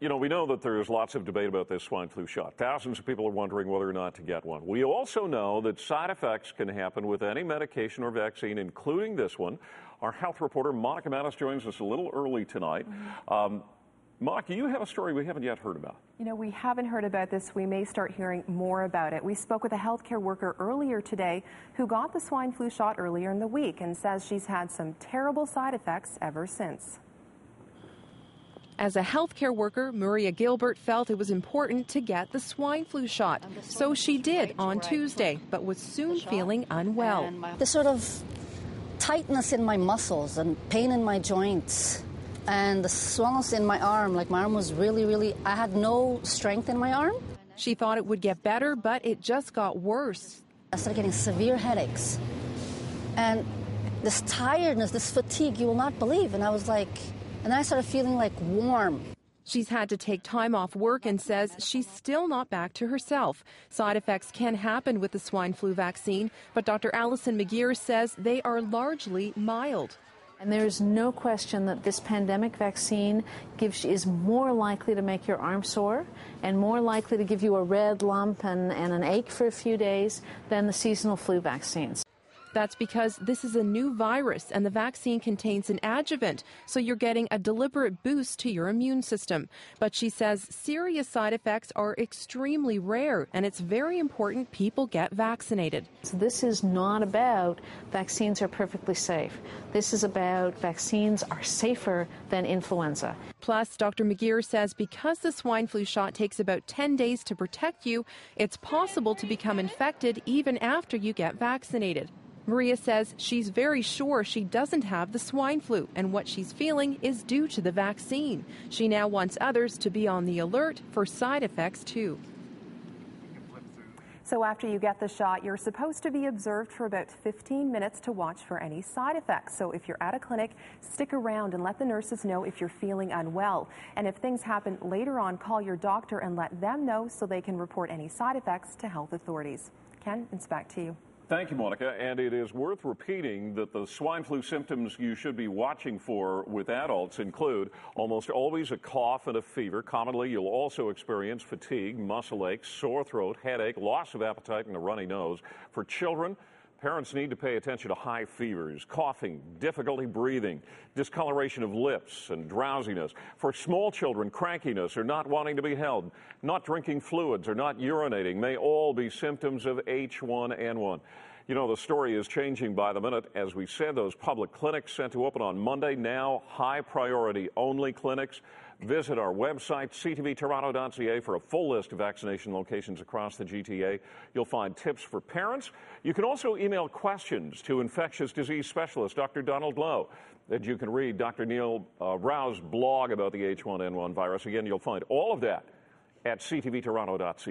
You know, we know that there's lots of debate about this swine flu shot. Thousands of people are wondering whether or not to get one. We also know that side effects can happen with any medication or vaccine, including this one. Our health reporter, Monica Matys, joins us a little early tonight. Monica, you have a story we haven't yet heard about. You know, we haven't heard about this. We may start hearing more about it. We spoke with a healthcare worker earlier today who got the swine flu shot earlier in the week and says she's had some terrible side effects ever since. As a healthcare worker, Maria Gilbert felt it was important to get the swine flu shot. So she did on Tuesday, but was soon feeling unwell. The sort of tightness in my muscles and pain in my joints and the swellness in my arm, like my arm was really, I had no strength in my arm. She thought it would get better, but it just got worse. I started getting severe headaches and this tiredness, this fatigue you will not believe. And I was like, and then I started feeling like warm. She's had to take time off work and says she's still not back to herself. Side effects can happen with the swine flu vaccine, but Dr. Allison McGeer says they are largely mild. And there's no question that this pandemic vaccine is more likely to make your arm sore and more likely to give you a red lump and an ache for a few days than the seasonal flu vaccines. That's because this is a new virus and the vaccine contains an adjuvant, so you're getting a deliberate boost to your immune system. But she says serious side effects are extremely rare and it's very important people get vaccinated. So this is not about vaccines are perfectly safe. This is about vaccines are safer than influenza. Plus, Dr. McGeer says because the swine flu shot takes about 10 days to protect you, it's possible to become infected even after you get vaccinated. Maria says she's very sure she doesn't have the swine flu, and what she's feeling is due to the vaccine. She now wants others to be on the alert for side effects, too. So after you get the shot, you're supposed to be observed for about 15 minutes to watch for any side effects. So if you're at a clinic, stick around and let the nurses know if you're feeling unwell. And if things happen later on, call your doctor and let them know so they can report any side effects to health authorities. Ken, it's back to you. Thank you, Monica. And it is worth repeating that the swine flu symptoms you should be watching for with adults include almost always a cough and a fever. Commonly, you'll also experience fatigue, muscle aches, sore throat, headache, loss of appetite, and a runny nose. For children, parents need to pay attention to high fevers, coughing, difficulty breathing, discoloration of lips, and drowsiness. For small children, crankiness or not wanting to be held, not drinking fluids or not urinating may all be symptoms of H1N1. You know, the story is changing by the minute. As we said, those public clinics set to open on Monday, now high priority only clinics. Visit our website, ctvtoronto.ca, for a full list of vaccination locations across the GTA. You'll find tips for parents. You can also email questions to infectious disease specialist Dr. Donald Lowe. And you can read Dr. Neil Rao's blog about the H1N1 virus. Again, you'll find all of that at ctvtoronto.ca.